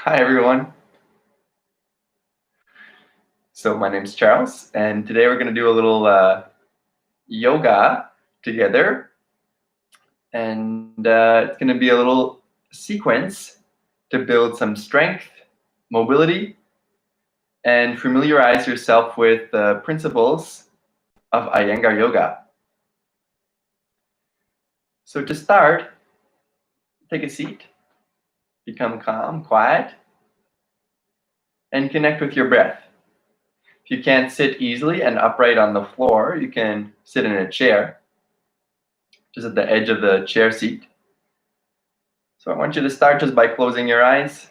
Hi, everyone. So my name's Charles, and today we're going to do a little yoga together. And it's going to be a little sequence to build some strength, mobility, and familiarize yourself with the principles of Iyengar yoga. So to start, take a seat, become calm, quiet, and connect with your breath. If you can't sit easily and upright on the floor, you can sit in a chair, just at the edge of the chair seat. So I want you to start just by closing your eyes.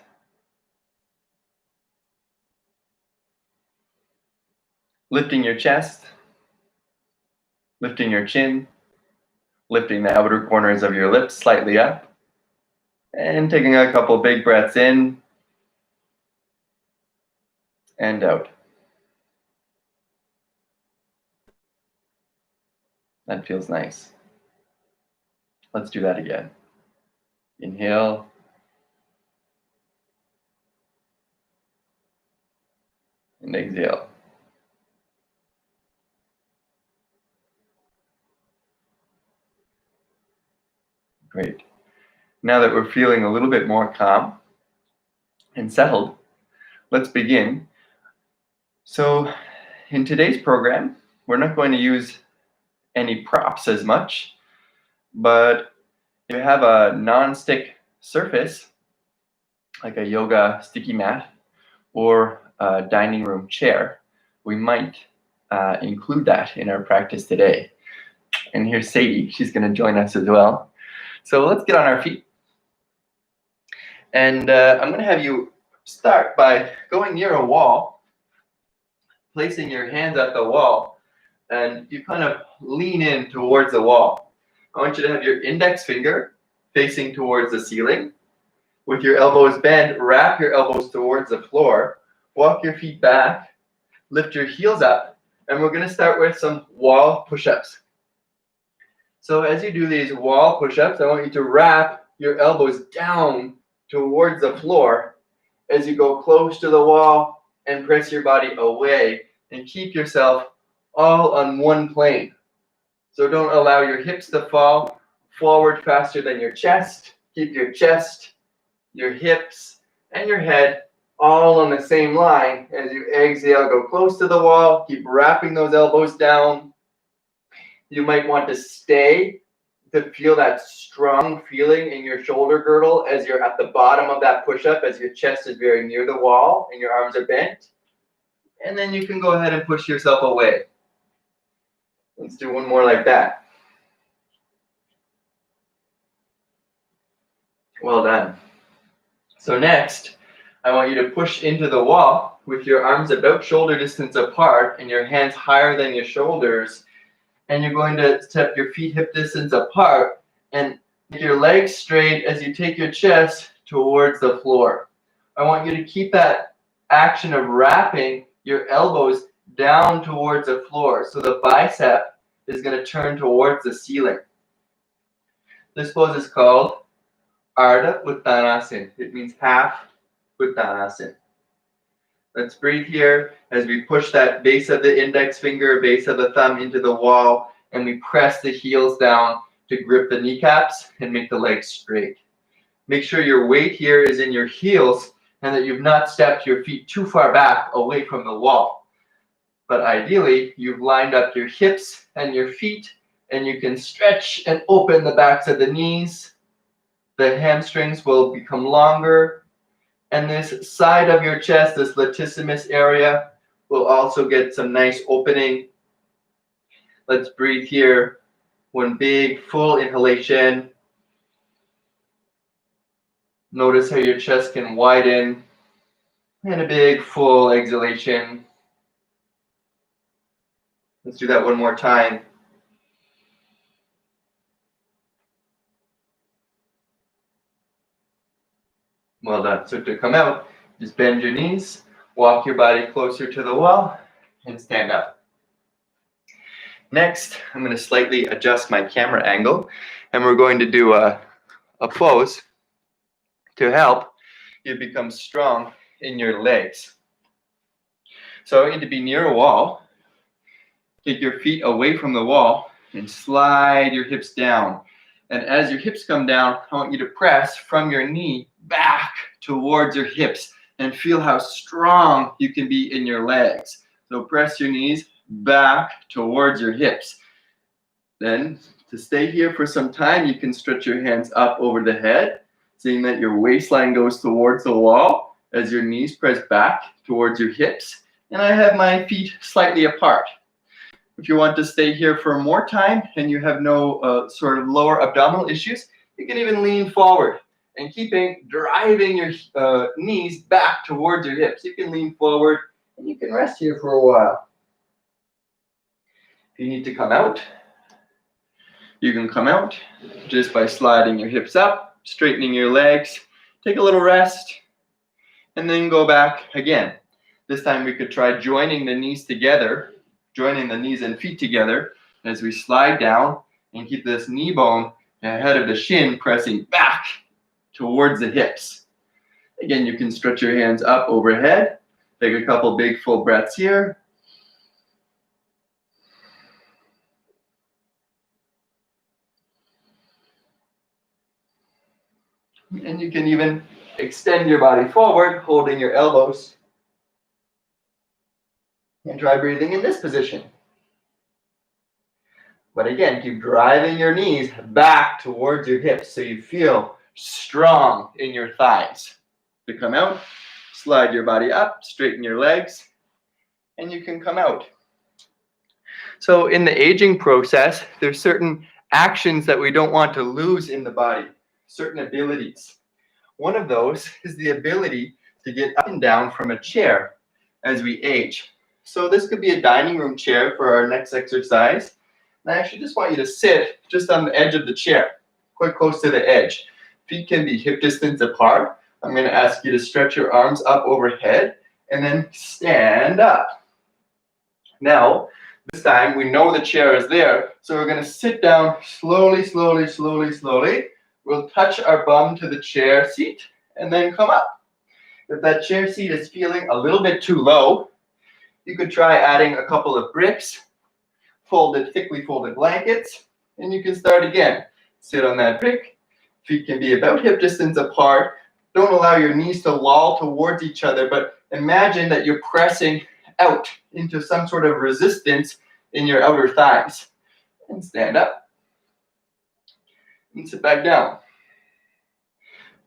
Lifting your chest, lifting your chin, lifting the outer corners of your lips slightly up, and taking a couple big breaths in and out. That feels nice. Let's do that again. Inhale. And exhale. Great. Now that we're feeling a little bit more calm and settled, let's begin. So in today's program, we're not going to use any props as much, but if you have a non-stick surface, like a yoga sticky mat or a dining room chair, we might include that in our practice today. And here's Sadie, she's going to join us as well. So let's get on our feet. And I'm going to have you start by going near a wall, placing your hands at the wall, and you kind of lean in towards the wall. I want you to have your index finger facing towards the ceiling. With your elbows bent, wrap your elbows towards the floor, walk your feet back, lift your heels up, and we're going to start with some wall push-ups. So as you do these wall push-ups, I want you to wrap your elbows down towards the floor as you go close to the wall and press your body away and keep yourself all on one plane. So don't allow your hips to fall forward faster than your chest. Keep your chest, your hips, and your head all on the same line. As you exhale, go close to the wall. Keep wrapping those elbows down. You might want to stay to feel that strong feeling in your shoulder girdle as you're at the bottom of that push-up, as your chest is very near the wall and your arms are bent. And then you can go ahead and push yourself away. Let's do one more like that. Well done. So next, I want you to push into the wall with your arms about shoulder distance apart and your hands higher than your shoulders. And you're going to step your feet hip distance apart and make your legs straight as you take your chest towards the floor. I want you to keep that action of wrapping your elbows down towards the floor. So the bicep is going to turn towards the ceiling. This pose is called Ardha Uttanasana. It means half Uttanasana. Let's breathe here as we push that base of the index finger, base of the thumb into the wall, and we press the heels down to grip the kneecaps and make the legs straight. Make sure your weight here is in your heels and that you've not stepped your feet too far back away from the wall. But ideally, you've lined up your hips and your feet, and you can stretch and open the backs of the knees. The hamstrings will become longer. And this side of your chest, this latissimus area, will also get some nice opening. Let's breathe here. One big full inhalation. Notice how your chest can widen. And a big full exhalation. Let's do that one more time. Well done. So to come out, just bend your knees, walk your body closer to the wall, and stand up. Next, I'm going to slightly adjust my camera angle, and we're going to do a pose to help. you become strong in your legs. So I want you to be near a wall. Take your feet away from the wall and slide your hips down. And as your hips come down, I want you to press from your knee back towards your hips and feel how strong you can be in your legs. So press your knees back towards your hips. Then to stay here for some time, you can stretch your hands up over the head, seeing that your waistline goes towards the wall as your knees press back towards your hips. And I have my feet slightly apart. If you want to stay here for more time and you have no sort of lower abdominal issues, you can even lean forward and driving your knees back towards your hips. You can lean forward and you can rest here for a while. If you need to come out, you can come out just by sliding your hips up, straightening your legs, take a little rest, and then go back again. This time we could try joining the knees together, joining the knees and feet together as we slide down and keep this knee bone ahead of the shin pressing back towards the hips. Again, you can stretch your hands up overhead. Take a couple big full breaths here. And you can even extend your body forward, holding your elbows. And try breathing in this position. But again, keep driving your knees back towards your hips so you feel strong in your thighs. To come out, slide your body up, straighten your legs, and you can come out. So in the aging process, there's certain actions that we don't want to lose in the body, certain abilities. One of those is the ability to get up and down from a chair as we age. So this could be a dining room chair for our next exercise. And I actually just want you to sit just on the edge of the chair, quite close to the edge. Feet can be hip distance apart. I'm going to ask you to stretch your arms up overhead and then stand up. Now, this time we know the chair is there, so we're going to sit down slowly, slowly, slowly, slowly. We'll touch our bum to the chair seat and then come up. If that chair seat is feeling a little bit too low, you could try adding a couple of bricks, thickly folded blankets, and you can start again. Sit on that brick. Feet can be about hip distance apart. Don't allow your knees to loll towards each other, but imagine that you're pressing out into some sort of resistance in your outer thighs. And stand up. And sit back down.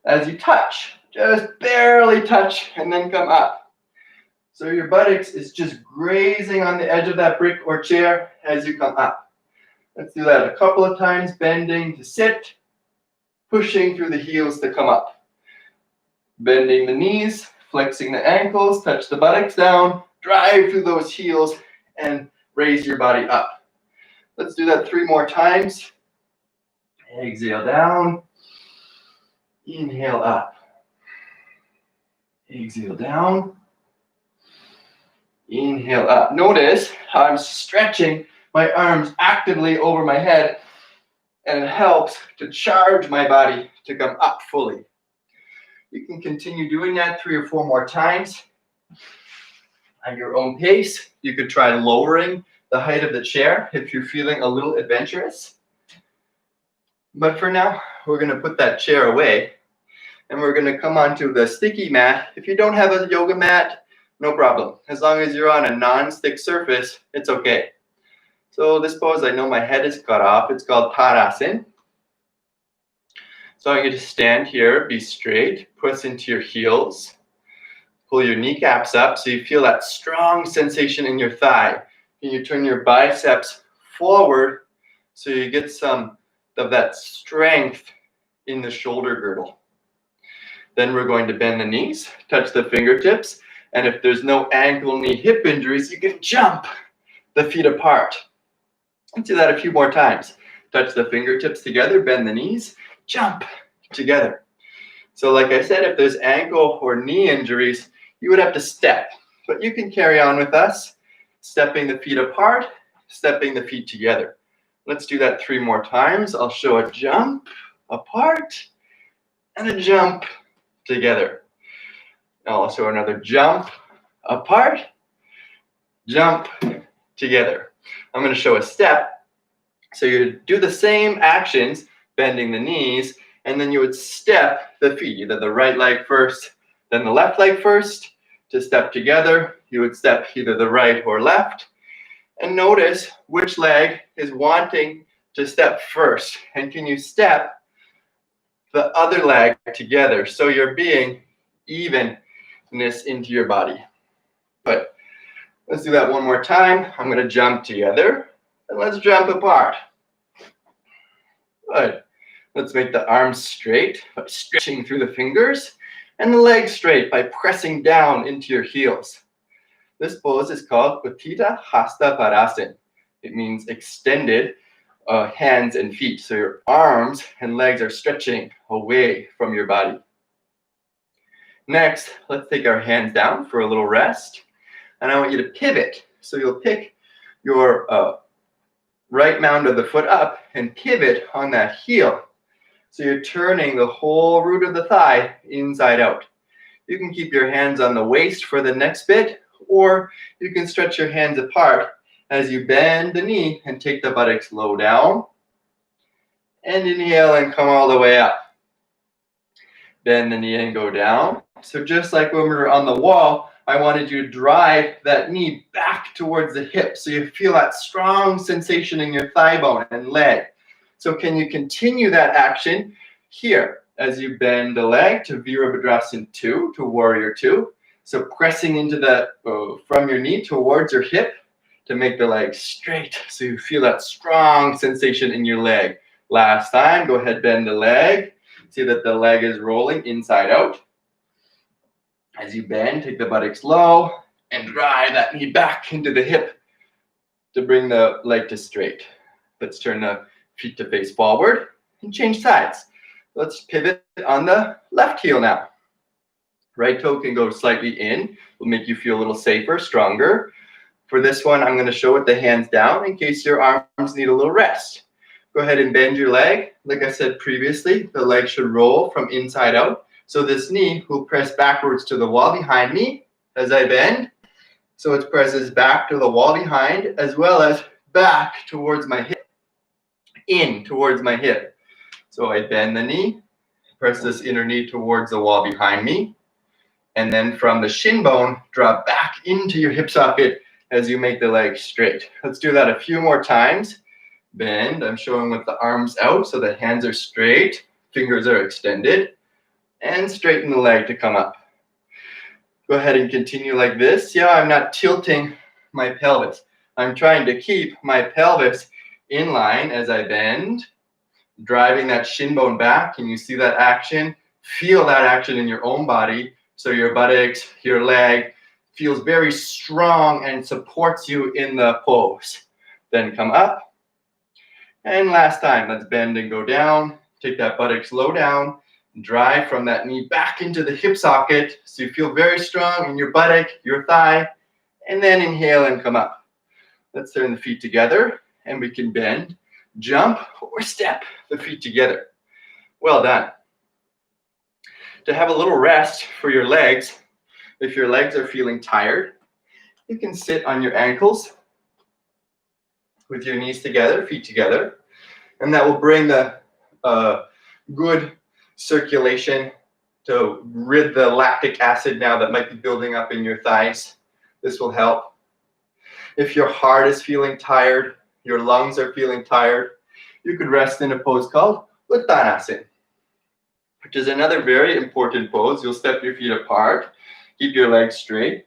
As you touch, just barely touch, and then come up. So your buttocks is just grazing on the edge of that brick or chair as you come up. Let's do that a couple of times, bending to sit, pushing through the heels to come up. Bending the knees, flexing the ankles, touch the buttocks down, drive through those heels, and raise your body up. Let's do that 3 more times. Exhale down. Inhale up. Exhale down. Inhale up. Notice how I'm stretching my arms actively over my head, and it helps to charge my body to come up fully. You can continue doing that 3 or 4 more times at your own pace. You could try lowering the height of the chair if you're feeling a little adventurous. But for now, we're going to put that chair away, and we're going to come onto the sticky mat. If you don't have a yoga mat, no problem. As long as you're on a non-stick surface, it's okay. So this pose, I know my head is cut off. It's called Tadasana. So I want you to stand here, be straight, press into your heels, pull your kneecaps up so you feel that strong sensation in your thigh. And you turn your biceps forward so you get some of that strength in the shoulder girdle. Then we're going to bend the knees, touch the fingertips, and if there's no ankle, knee, hip injuries, you can jump the feet apart. Let's do that a few more times. Touch the fingertips together, bend the knees, jump together. So like I said, if there's ankle or knee injuries, you would have to step. But you can carry on with us, stepping the feet apart, stepping the feet together. Let's do that 3 more times. I'll show a jump apart and a jump together. Also another jump apart, jump together. I'm going to show a step. So you do the same actions, bending the knees, and then you would step the feet, either the right leg first, then the left leg first. To step together, you would step either the right or left, and notice which leg is wanting to step first. And can you step the other leg together so you're being evenness into your body. Good. Let's do that one more time. I'm going to jump together, and let's jump apart. Good. Let's make the arms straight by stretching through the fingers, and the legs straight by pressing down into your heels. This pose is called Uttita Hasta Padasana. It means extended hands and feet. So your arms and legs are stretching away from your body. Next, let's take our hands down for a little rest. And I want you to pivot. So you'll pick your right mound of the foot up and pivot on that heel. So you're turning the whole root of the thigh inside out. You can keep your hands on the waist for the next bit, or you can stretch your hands apart as you bend the knee and take the buttocks low down. And inhale and come all the way up. Bend the knee and go down. So just like when we were on the wall, I wanted you to drive that knee back towards the hip so you feel that strong sensation in your thigh bone and leg. So can you continue that action here as you bend the leg to Virabhadrasana 2, to Warrior 2. So pressing into the from your knee towards your hip to make the leg straight so you feel that strong sensation in your leg. Last time, go ahead, bend the leg. See that the leg is rolling inside out. As you bend, take the buttocks low and drive that knee back into the hip to bring the leg to straight. Let's turn the feet to face forward and change sides. Let's pivot on the left heel now. Right toe can go slightly in. Will make you feel a little safer, stronger. For this one, I'm going to show with the hands down in case your arms need a little rest. Go ahead and bend your leg. Like I said previously, the leg should roll from inside out. So this knee will press backwards to the wall behind me as I bend. So it presses back to the wall behind as well as back towards my hip, in towards my hip. So I bend the knee, press this inner knee towards the wall behind me, and then from the shin bone, drop back into your hip socket as you make the leg straight. Let's do that a few more times. Bend, I'm showing with the arms out so the hands are straight, fingers are extended, and straighten the leg to come up. Go ahead and continue like this. Yeah, I'm not tilting my pelvis. I'm trying to keep my pelvis in line as I bend, driving that shin bone back. Can you see that action? Feel that action in your own body. So your buttocks, your leg feels very strong and supports you in the pose. Then come up. And last time, let's bend and go down. Take that buttocks low down. Drive from that knee back into the hip socket so you feel very strong in your buttock, your thigh, and then inhale and come up. Let's turn the feet together and we can bend, jump, or step the feet together. Well done. To have a little rest for your legs, if your legs are feeling tired, you can sit on your ankles with your knees together, feet together, and that will bring the good circulation to rid the lactic acid now that might be building up in your thighs. This will help. If your heart is feeling tired, your lungs are feeling tired, you could rest in a pose called Uttanasana, which is another very important pose. You'll step your feet apart, keep your legs straight,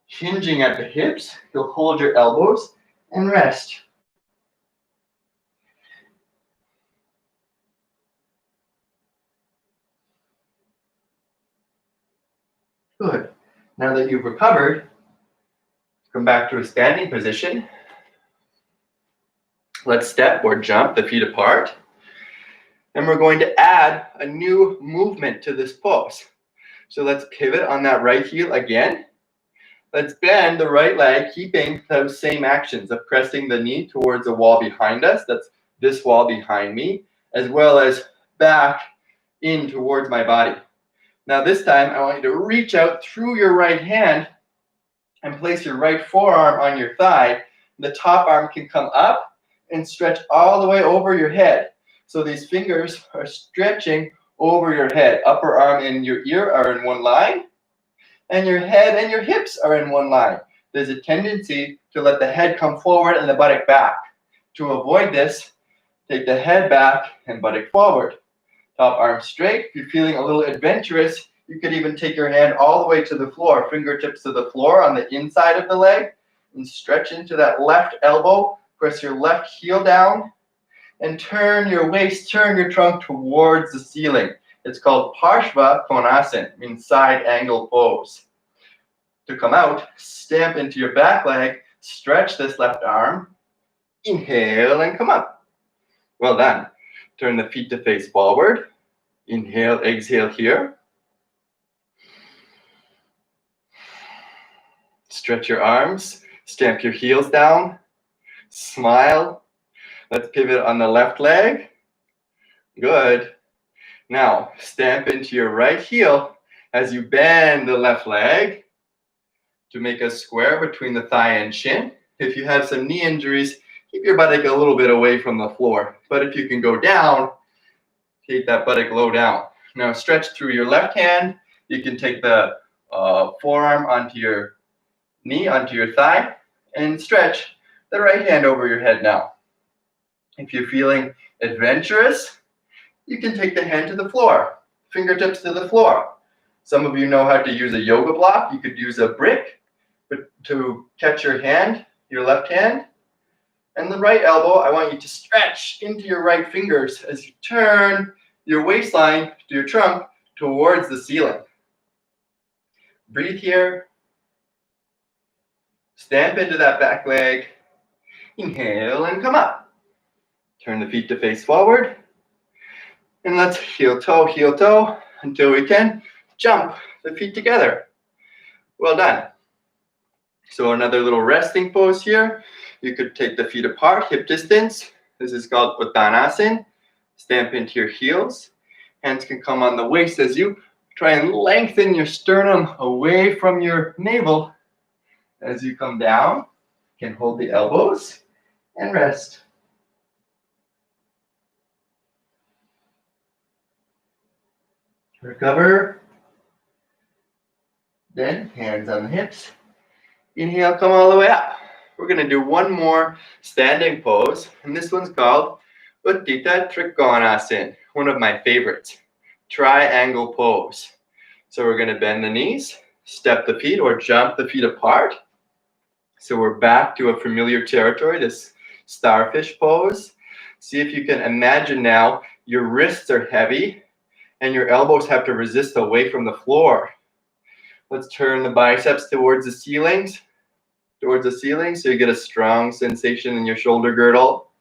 hinging at the hips. You'll hold your elbows and rest. Good. Now that you've recovered, come back to a standing position. Let's step or jump the feet apart. And we're going to add a new movement to this pose. So let's pivot on that right heel again. Let's bend the right leg, keeping those same actions of pressing the knee towards the wall behind us. That's this wall behind me, as well as back in towards my body. Now this time, I want you to reach out through your right hand and place your right forearm on your thigh. The top arm can come up and stretch all the way over your head. So these fingers are stretching over your head. Upper arm and your ear are in one line, and your head and your hips are in one line. There's a tendency to let the head come forward and the buttock back. To avoid this, take the head back and buttock forward. Top arm straight. If you're feeling a little adventurous, you could even take your hand all the way to the floor, fingertips to the floor on the inside of the leg, and stretch into that left elbow. Press your left heel down and turn your waist, turn your trunk towards the ceiling. It's called Parshva Konasana, means side angle pose. To come out, stamp into your back leg, stretch this left arm, inhale and come up. Well done. Turn the feet to face forward. Inhale, exhale here. Stretch your arms, stamp your heels down, smile. Let's pivot on the left leg. Good. Now, stamp into your right heel as you bend the left leg to make a square between the thigh and shin. If you have some knee injuries, keep your buttock a little bit away from the floor. But if you can go down, keep that buttock low down. Now stretch through your left hand. You can take the forearm onto your knee, onto your thigh, and stretch the right hand over your head now. If you're feeling adventurous, you can take the hand to the floor, fingertips to the floor. Some of you know how to use a yoga block. You could use a brick to catch your hand, your left hand. And the right elbow, I want you to stretch into your right fingers as you turn your waistline to your trunk towards the ceiling. Breathe here. Stamp into that back leg. Inhale and come up. Turn the feet to face forward. And let's heel toe until we can jump the feet together. Well done. So another little resting pose here. You could take the feet apart, hip distance. This is called Uttanasana. Stamp into your heels. Hands can come on the waist as you try and lengthen your sternum away from your navel. As you come down, you can hold the elbows and rest. Recover. Then hands on the hips. Inhale, come all the way up. We're going to do one more standing pose, and this one's called Utthita Trikonasana, one of my favorites, triangle pose. So we're going to bend the knees, step the feet or jump the feet apart. So we're back to a familiar territory, this starfish pose. See if you can imagine now your wrists are heavy and your elbows have to resist away from the floor. Let's turn the biceps towards the ceiling so you get a strong sensation in your shoulder girdle.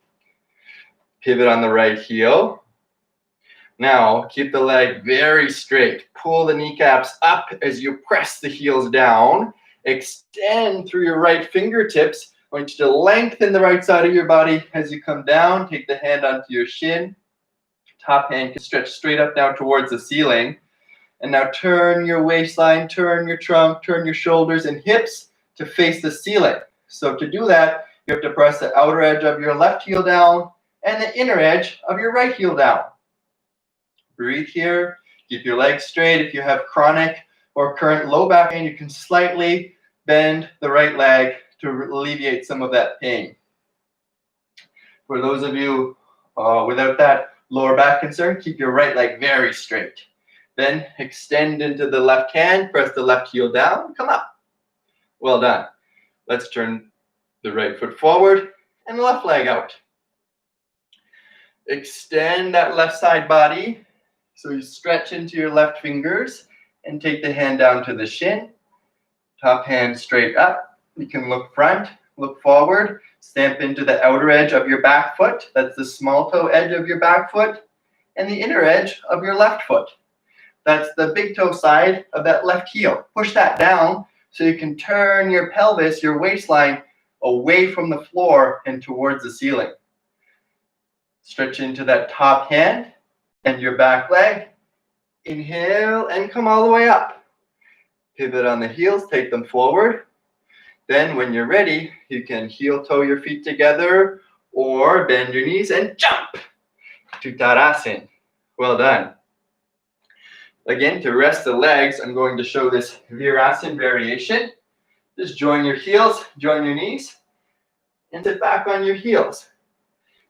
Pivot on the right heel. Now keep the leg very straight. Pull the kneecaps up as you press the heels down. Extend through your right fingertips. I want you to lengthen the right side of your body as you come down. Take the hand onto your shin. Top hand can stretch straight up now towards the ceiling. And now turn your waistline, turn your trunk, turn your shoulders and hips to face the ceiling. So to do that, you have to press the outer edge of your left heel down and the inner edge of your right heel down. Breathe here. Keep your legs straight. If you have chronic or current low back pain, you can slightly bend the right leg to alleviate some of that pain. For those of you without that lower back concern, keep your right leg very straight. Then extend into the left hand, press the left heel down, come up. Well done. Let's turn the right foot forward and the left leg out. Extend that left side body. So you stretch into your left fingers and take the hand down to the shin. Top hand straight up. You can look front, look forward, stamp into the outer edge of your back foot. That's the small toe edge of your back foot and the inner edge of your left foot. That's the big toe side of that left heel. Push that down so you can turn your pelvis, your waistline, away from the floor and towards the ceiling. Stretch into that top hand and your back leg. Inhale and come all the way up. Pivot on the heels, take them forward. Then when you're ready, you can heel toe your feet together or bend your knees and jump to Tadasana. Well done. Again, to rest the legs, I'm going to show this Virasana variation. Just join your heels, join your knees, and sit back on your heels.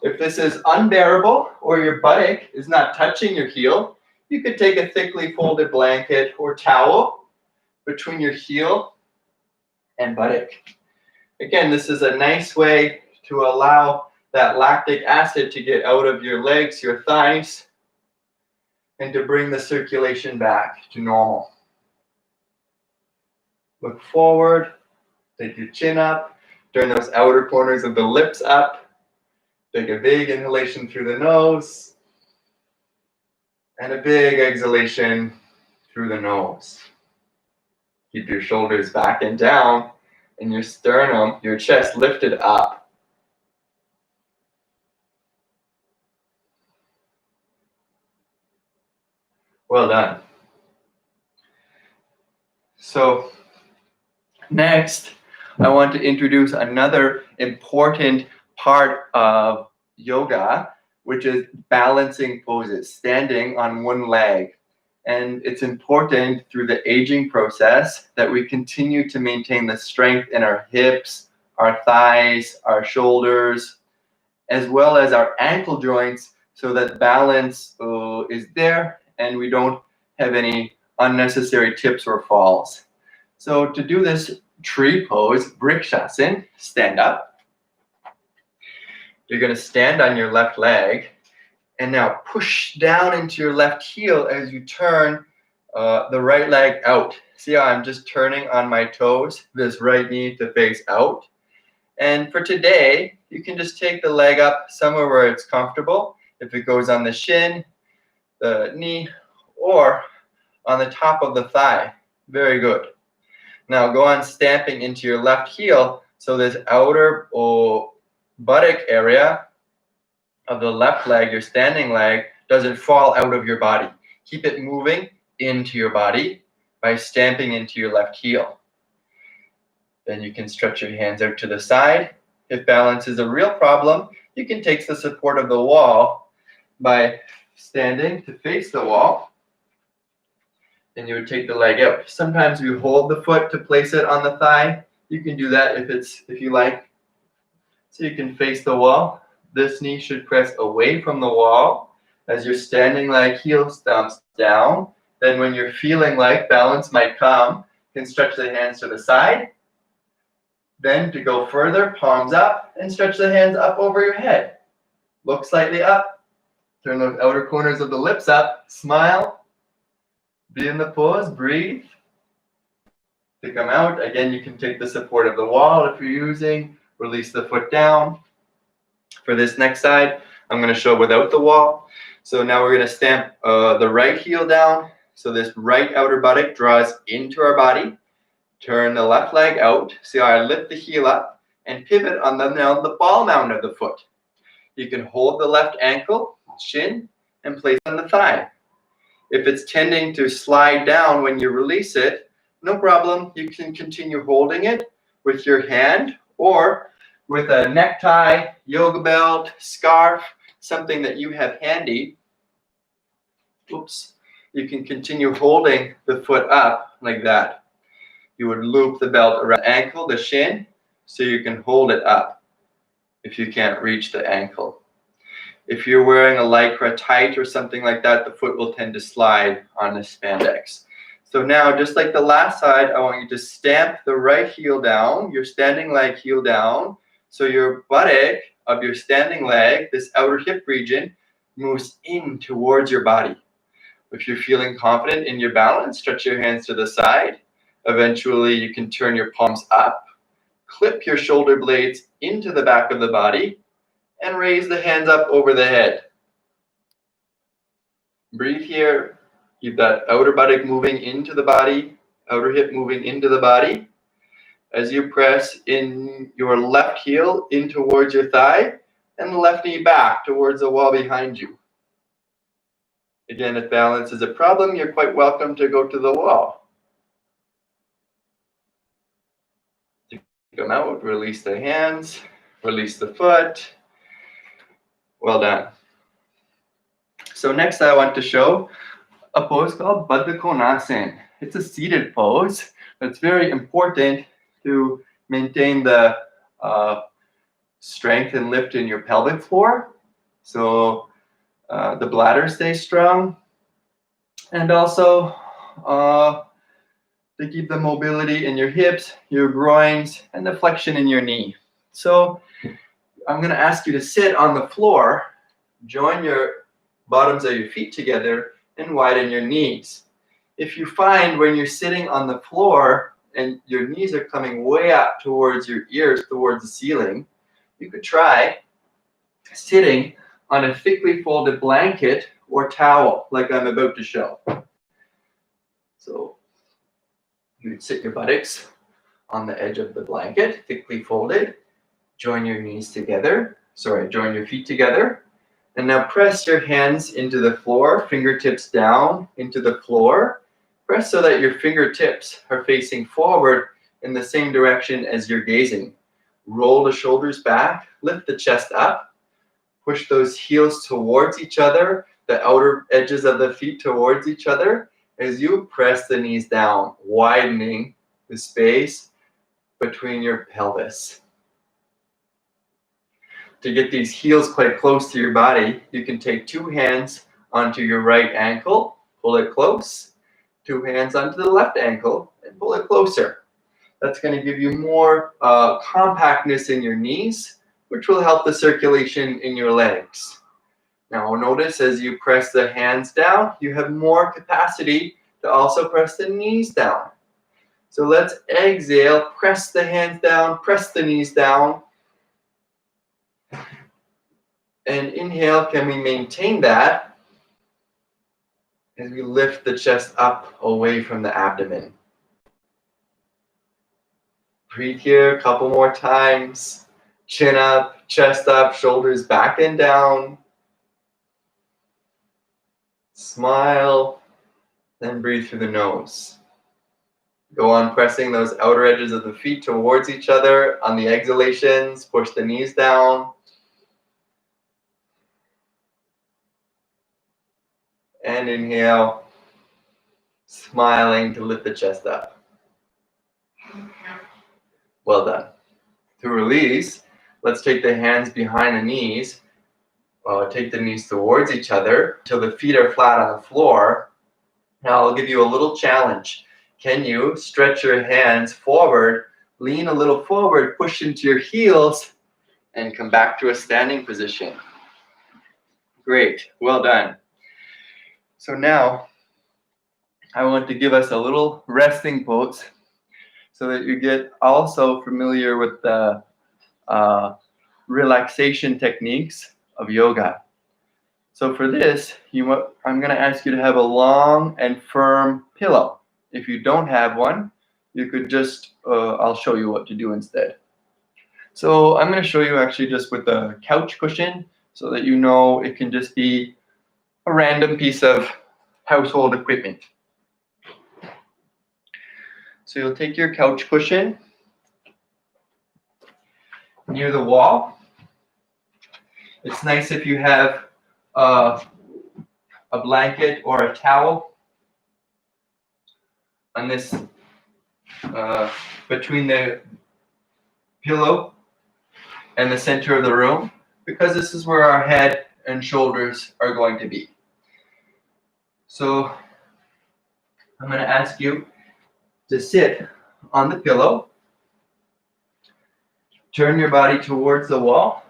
If this is unbearable or your buttock is not touching your heel, you could take a thickly folded blanket or towel between your heel and buttock. Again, this is a nice way to allow that lactic acid to get out of your legs, your thighs, and to bring the circulation back to normal. Look forward, take your chin up, turn those outer corners of the lips up, take a big inhalation through the nose, and a big exhalation through the nose. Keep your shoulders back and down, and your sternum, your chest lifted up. Well done. So next, I want to introduce another important part of yoga, which is balancing poses, standing on one leg. And it's important through the aging process that we continue to maintain the strength in our hips, our thighs, our shoulders, as well as our ankle joints, so that balance is there and we don't have any unnecessary tips or falls. So to do this tree pose, Vrikshasana, stand up. You're going to stand on your left leg and now push down into your left heel as you turn the right leg out. See how I'm just turning on my toes, this right knee to face out. And for today, you can just take the leg up somewhere where it's comfortable. If it goes on the shin, the knee, or on the top of the thigh. Very good. Now go on stamping into your left heel, so this outer buttock area of the left leg, your standing leg, doesn't fall out of your body. Keep it moving into your body by stamping into your left heel. Then you can stretch your hands out to the side. If balance is a real problem, you can take the support of the wall by standing to face the wall. And you would take the leg out. Sometimes we hold the foot to place it on the thigh. You can do that if you like. So you can face the wall. This knee should press away from the wall as you're standing like heel stumps down. Then when you're feeling like balance might come, you can stretch the hands to the side. Then to go further, palms up, and stretch the hands up over your head. Look slightly up. Turn those outer corners of the lips up. Smile. Be in the pose. Breathe. To come out, again, you can take the support of the wall if you're using. Release the foot down. For this next side, I'm going to show without the wall. So now we're going to stamp the right heel down. So this right outer buttock draws into our body. Turn the left leg out. See how I lift the heel up and pivot on the ball mound of the foot. You can hold the left ankle, shin, and place on the thigh. If it's tending to slide down when you release it, no problem. You can continue holding it with your hand or with a necktie, yoga belt, scarf, something that you have handy. Oops. You can continue holding the foot up like that. You would loop the belt around the ankle, the shin, so you can hold it up if you can't reach the ankle. If you're wearing a lycra tight or something like that, the foot will tend to slide on the spandex. So now, just like the last side, I want you to stamp the right heel down, your standing leg heel down, so your buttock of your standing leg, this outer hip region, moves in towards your body. If you're feeling confident in your balance, stretch your hands to the side. Eventually, you can turn your palms up, clip your shoulder blades into the back of the body, and raise the hands up over the head. Breathe here. Keep that outer buttock moving into the body, outer hip moving into the body. As you press in your left heel in towards your thigh, and the left knee back towards the wall behind you. Again, if balance is a problem, you're quite welcome to go to the wall. Take them out, release the hands, release the foot. Well done. So next I want to show a pose called Baddha Konasana. It's a seated pose that's very important to maintain the strength and lift in your pelvic floor. So the bladder stays strong, and also to keep the mobility in your hips, your groins, and the flexion in your knee. So I'm going to ask you to sit on the floor, join your bottoms of your feet together, and widen your knees. If you find when you're sitting on the floor and your knees are coming way up towards your ears, towards the ceiling, you could try sitting on a thickly folded blanket or towel like I'm about to show. So you would sit your buttocks on the edge of the blanket, thickly folded, join your knees together, join your feet together, and now press your hands into the floor, fingertips down into the floor. Press so that your fingertips are facing forward in the same direction as you're gazing. Roll the shoulders back, lift the chest up, push those heels towards each other, the outer edges of the feet towards each other, as you press the knees down, widening the space between your pelvis. To get these heels quite close to your body, you can take two hands onto your right ankle, pull it close, two hands onto the left ankle, and pull it closer. That's going to give you more compactness in your knees, which will help the circulation in your legs. Now notice as you press the hands down, you have more capacity to also press the knees down. So let's exhale, press the hands down, press the knees down. And inhale, can we maintain that as we lift the chest up away from the abdomen? Breathe here a couple more times. Chin up, chest up, shoulders back and down. Smile, then breathe through the nose. Go on pressing those outer edges of the feet towards each other. On the exhalations, push the knees down. And inhale, smiling to lift the chest up. Well done. To release, let's take the hands behind the knees. Take the knees towards each other till the feet are flat on the floor. Now I'll give you a little challenge. Can you stretch your hands forward, lean a little forward, push into your heels, and come back to a standing position? Great, well done. So now I want to give us a little resting pose so that you get also familiar with the relaxation techniques of yoga. So for this, I'm going to ask you to have a long and firm pillow. If you don't have one, you could just, I'll show you what to do instead. So I'm going to show you actually just with a couch cushion so that you know it can just be a random piece of household equipment. So you'll take your couch cushion near the wall. It's nice if you have a blanket or a towel on this between the pillow and the center of the room, because this is where our head and shoulders are going to be. So I'm going to ask you to sit on the pillow, turn your body towards the wall,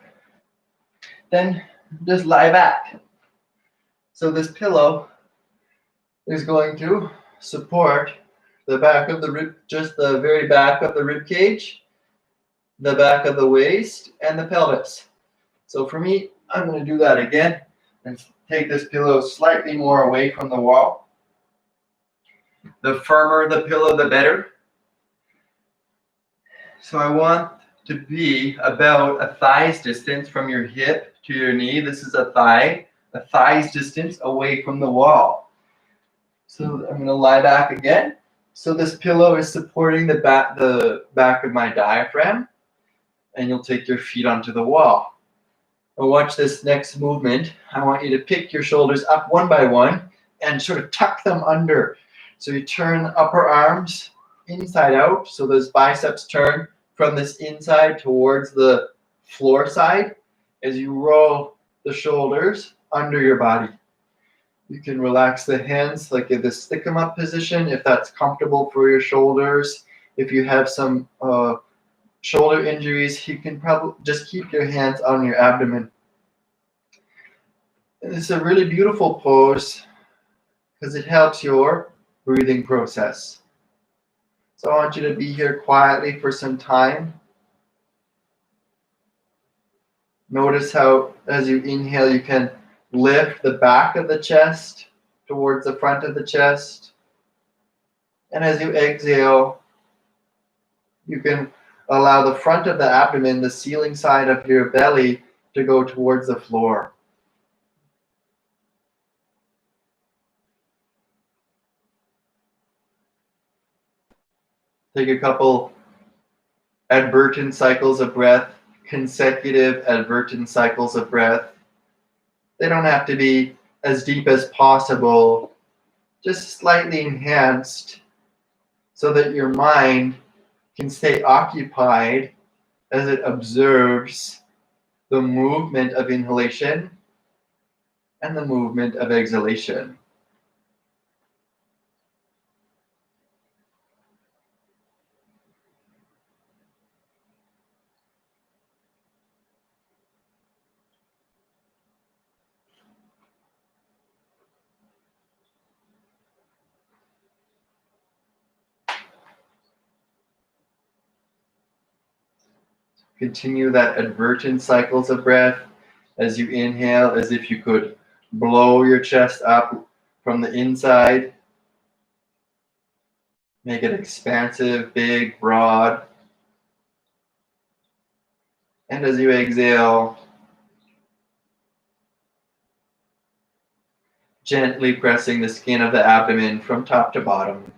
then just lie back. So this pillow is going to support the back of the rib, just the very back of the rib cage, the back of the waist, and the pelvis. So for me, I'm going to do that again and take this pillow slightly more away from the wall. The firmer the pillow, the better. So I want to be about a thigh's distance from your hip to your knee. This is a thigh. a thighs distance away from the wall. So I'm going to lie back again. So this pillow is supporting the back of my diaphragm, and you'll take your feet onto the wall. Now watch this next movement. I want you to pick your shoulders up one by one and sort of tuck them under. So you turn the upper arms inside out, so those biceps turn from this inside towards the floor side as you roll the shoulders under your body. You can relax the hands like in the stick 'em up position if that's comfortable for your shoulders. If you have some shoulder injuries, you can probably just keep your hands on your abdomen. And it's a really beautiful pose because it helps your breathing process. So I want you to be here quietly for some time. Notice how as you inhale, you can lift the back of the chest towards the front of the chest. And as you exhale, you can allow the front of the abdomen, the ceiling side of your belly, to go towards the floor. Take a couple advertent cycles of breath, consecutive advertent cycles of breath. They don't have to be as deep as possible, just slightly enhanced so that your mind can stay occupied as it observes the movement of inhalation and the movement of exhalation. Continue that advertent cycles of breath as you inhale, as if you could blow your chest up from the inside. Make it expansive, big, broad. And as you exhale, gently pressing the skin of the abdomen from top to bottom.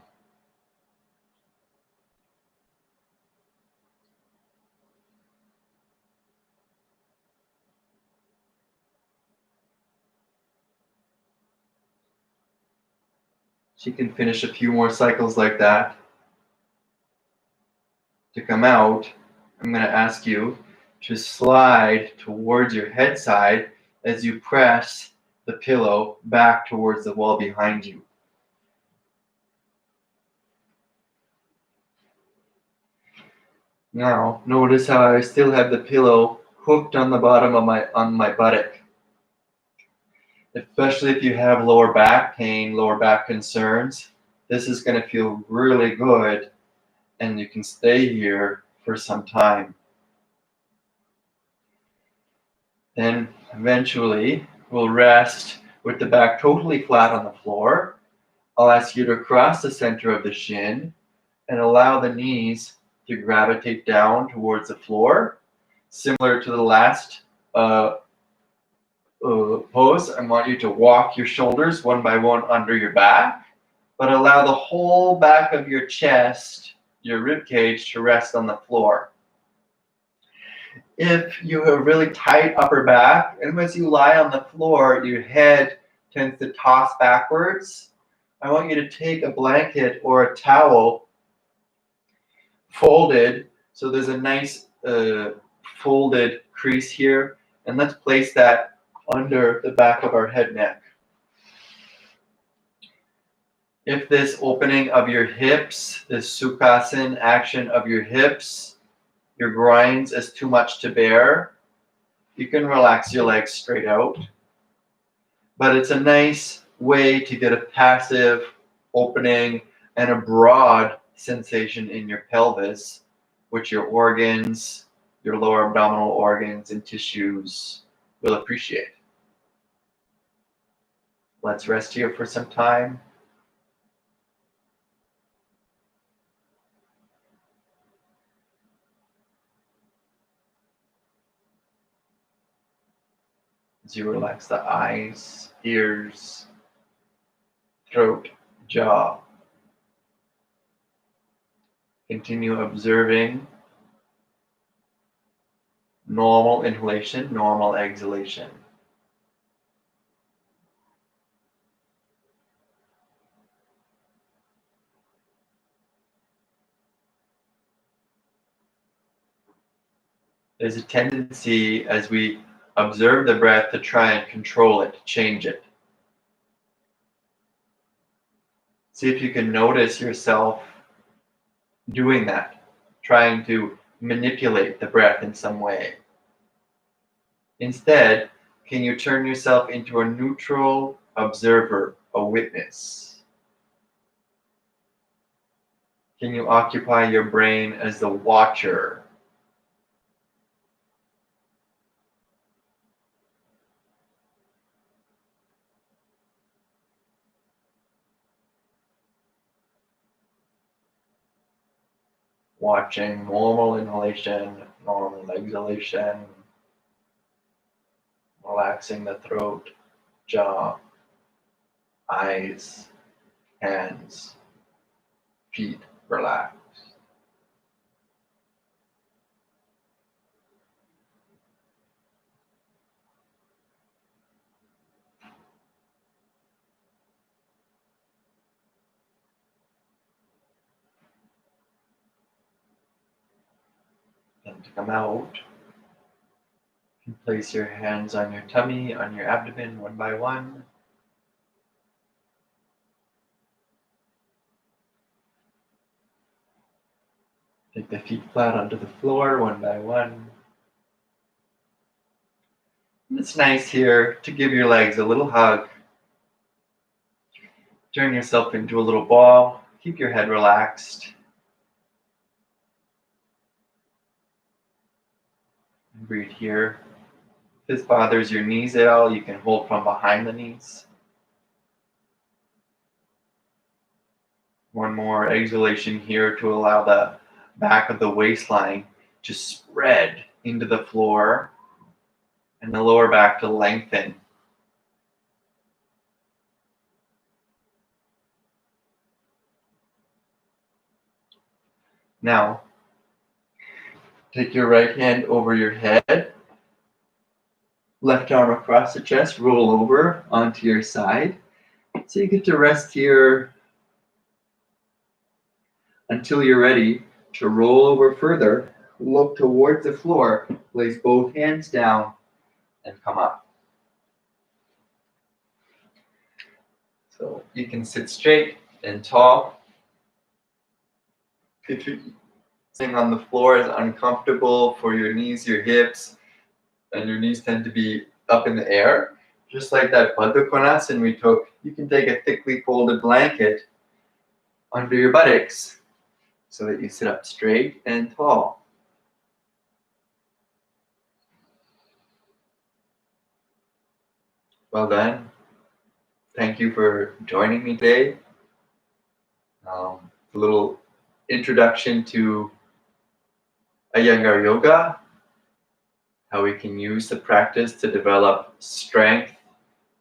So you can finish a few more cycles like that. To come out, I'm going to ask you to slide towards your head side as you press the pillow back towards the wall behind you. Now, notice how I still have the pillow hooked on the bottom of my buttock. Especially if you have lower back pain, lower back concerns, this is going to feel really good, and you can stay here for some time. Then eventually we'll rest with the back totally flat on the floor. I'll ask you to cross the center of the shin and allow the knees to gravitate down towards the floor. Similar to the last pose, I want you to walk your shoulders one by one under your back, but allow the whole back of your chest, your rib cage, to rest on the floor. If you have really tight upper back, and as you lie on the floor, your head tends to toss backwards, I want you to take a blanket or a towel folded, so there's a nice folded crease here, and let's place that under the back of our head neck. If this opening of your hips, this Sukhasana action of your hips, your groins is too much to bear, you can relax your legs straight out. But it's a nice way to get a passive opening and a broad sensation in your pelvis, which your organs, your lower abdominal organs and tissues will appreciate. Let's rest here for some time. As you relax the eyes, ears, throat, jaw. Continue observing normal inhalation, normal exhalation. There's a tendency as we observe the breath to try and control it, change it. See if you can notice yourself doing that, trying to manipulate the breath in some way. Instead, can you turn yourself into a neutral observer, a witness? Can you occupy your brain as the watcher? Watching normal inhalation, normal exhalation, relaxing the throat, jaw, eyes, hands, feet relax. And to come out, you place your hands on your tummy, on your abdomen, one by one. Take the feet flat onto the floor, one by one. And it's nice here to give your legs a little hug. Turn yourself into a little ball. Keep your head relaxed. And breathe here. If this bothers your knees at all, you can hold from behind the knees. One more exhalation here to allow the back of the waistline to spread into the floor and the lower back to lengthen. Now, take your right hand over your head, left arm across the chest, roll over onto your side. So you get to rest here until you're ready to roll over further, look towards the floor, place both hands down, and come up. So you can sit straight and tall. If you're sitting on the floor is uncomfortable for your knees, your hips, and your knees tend to be up in the air, just like that Baddha Konasana we took, you can take a thickly folded blanket under your buttocks so that you sit up straight and tall. Well done. Thank you for joining me today. A little introduction to Iyengar Yoga, how we can use the practice to develop strength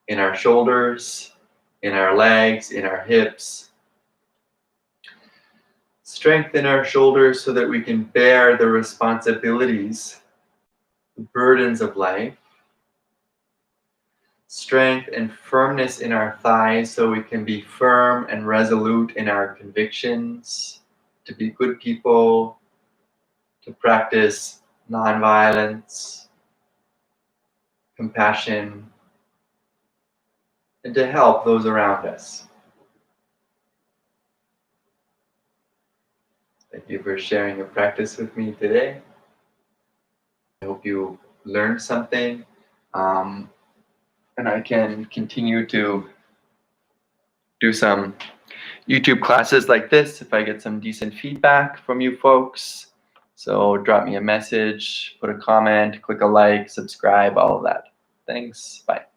in our shoulders, in our legs, in our hips. Strength in our shoulders so that we can bear the responsibilities, the burdens of life. Strength and firmness in our thighs so we can be firm and resolute in our convictions, to be good people, to practice nonviolence, compassion, and to help those around us. Thank you for sharing your practice with me today. I hope you learned something, and I can continue to do some YouTube classes like this if I get some decent feedback from you folks. So drop me a message, put a comment, click a like, subscribe, all of that. Thanks. Bye.